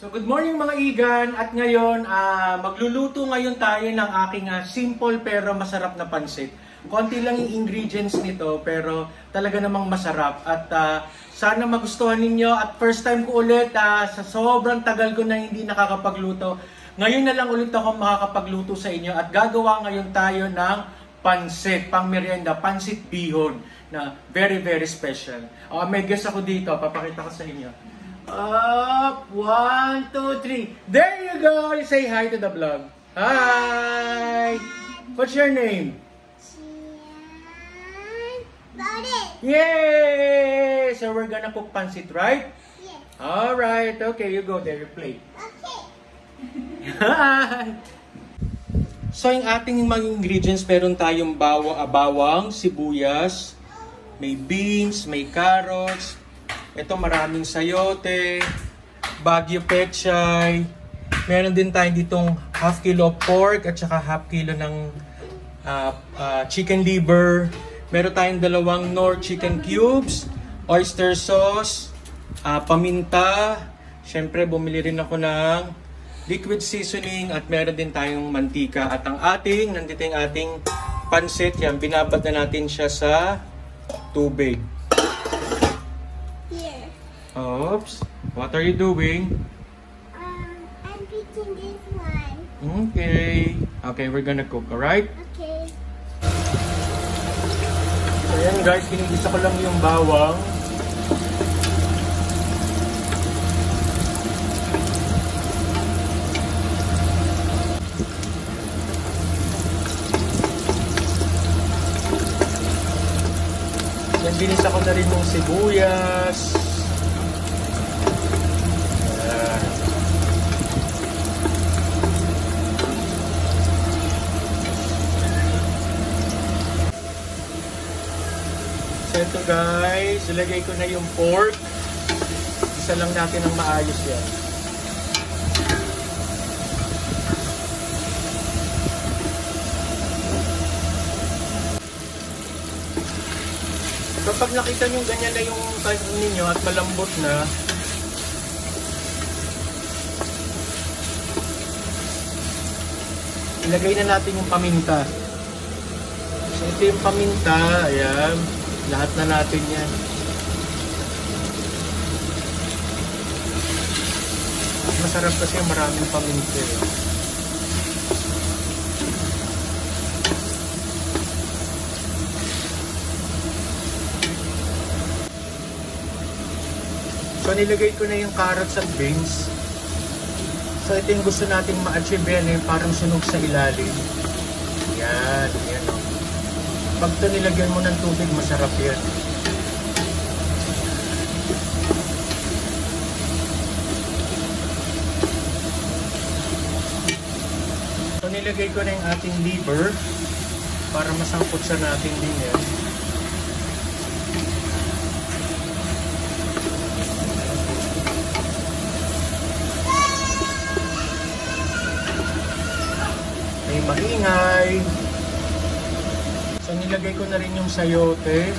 So good morning mga igan, at ngayon magluluto ngayon tayo ng aking simple pero masarap na pansit. Konti lang yung ingredients nito pero talaga namang masarap at sana magustuhan ninyo. At first time ko ulit sa sobrang tagal ko na hindi nakakapagluto. Ngayon na lang ulit ako makakapagluto sa inyo at gagawa ngayon tayo ng pansit, pang merienda, pansit bihon na very special. May guest ako dito, papakita ko sa inyo. Up, 1, 2, 3. There you go! You say hi to the vlog. Hi! What's your name? Yay! So we're gonna cook pansit, right? Yes. Alright, okay, you go there, you play. Okay. Hi! So yung ating mga ingredients, meron tayong bawang, sibuyas, may beans, may carrots, ito maraming sayote, Baguio pechay. Meron din tayo ditong half kilo of pork at saka half kilo ng chicken liver. Meron tayong 2 Knorr chicken cubes, oyster sauce, paminta. Syempre bumili rin ako ng liquid seasoning at meron din tayong mantika. At ang nandito yung ating pansit. Yan, binabad na natin siya sa tubig. Oops. What are you doing? I'm picking this one. Okay. Okay, we're gonna cook, alright? Okay. So yan guys, ginigisa ko lang yung bawang. Yan, ginisa ko na rin yung sibuyas. So ito guys, ilagay ko na yung pork. Isa lang natin ang maayos yan. Kapag nakita nyo ganyan na yung kain ninyo at malambot na, ilagay na natin yung paminta. So ito yung paminta, ayan. Lahat na natin yan. Masarap kasi maraming paminta. So nilagay ko na yung carrots at beans. So ito yung gusto nating ma-achieve yan, yung parang sunog sa ilalim. Yan, yan. Pag ito nilagyan mo ng tubig, masarap yan. So nilagay ko na yung ating liver para masangkot sa natin din yan. May maingay. So nilagay ko na rin yung sayote.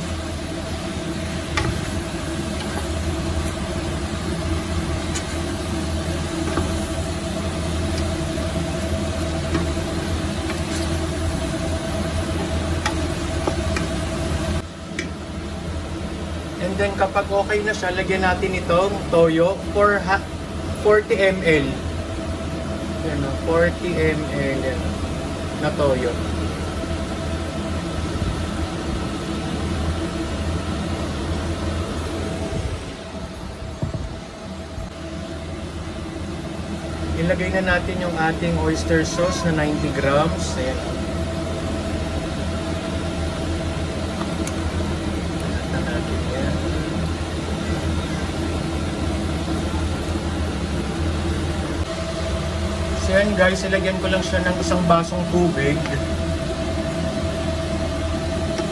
And then kapag okay na siya, lagyan natin itong toyo for 40 ml. Yan, 40 ml yan, na toyo. Ilagay na natin yung ating oyster sauce na 90 grams. Ayan. Ayan natin yan. So yan guys, ilagyan ko lang siya ng 1 basong tubig.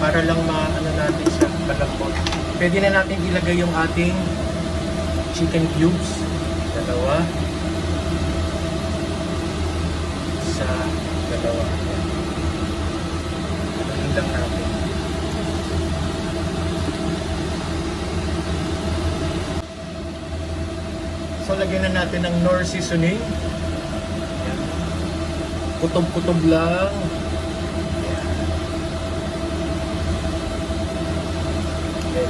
Para lang maano natin siya kalambot. Pwede na natin ilagay yung ating chicken cubes. 2. Sa 2. Ayan lang natin. So So, lagyan na natin ng Knorr seasoning. Kutob-kutob lang. Okay.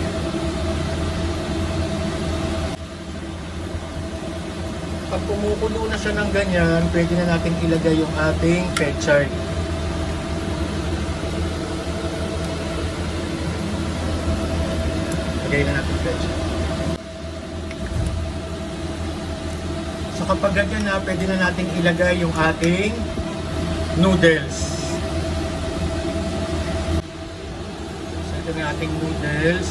Pag kumukulo na siya ng ganyan, pwede na natin ilagay yung ating pechay. Lagay na natin pechay. So kapag ganyan na, pwede na natin ilagay yung ating noodles. So ito na ating noodles.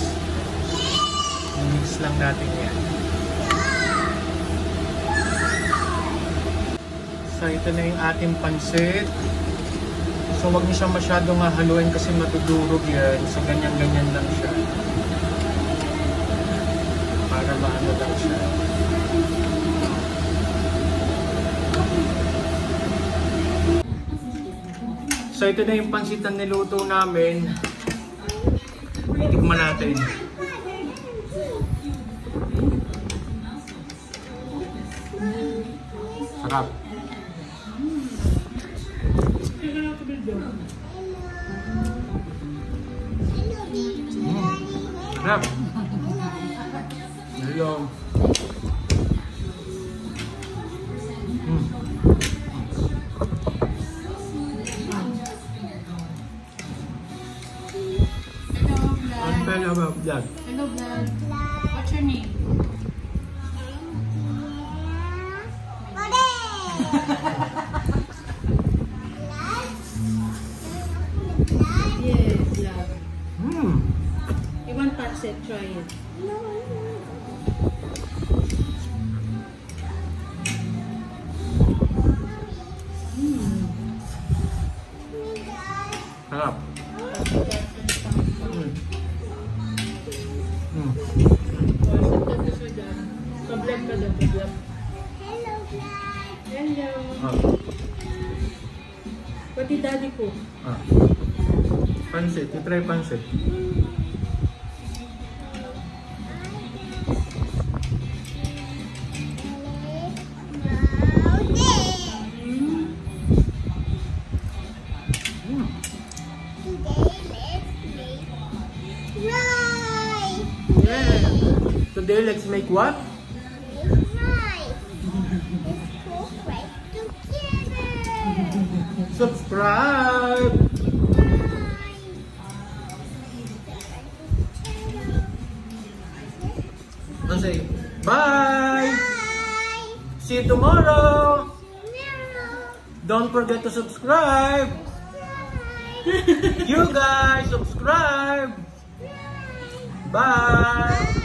Mix lang natin yan. So ito na yung ating pansit. So wag niyo siya masyadong haluin kasi matudurog yan. So ganyan-ganyan lang siya. Para maano lang siya. So ito na yung pansit na niluto namin. Tikman natin. Sarap. Sarap. Hello. Hello, vlog. Hello, vlog. What's your name? Yes, love. You want pancit? Try it. Sarap. Problem ka daw, problem. Hello, Vlad. Hello. Pati daddy ko. Pansit. You try pansit. Today, let's make what? Subscribe! And say, bye! See you tomorrow! Don't forget to subscribe! You guys, subscribe! Bye!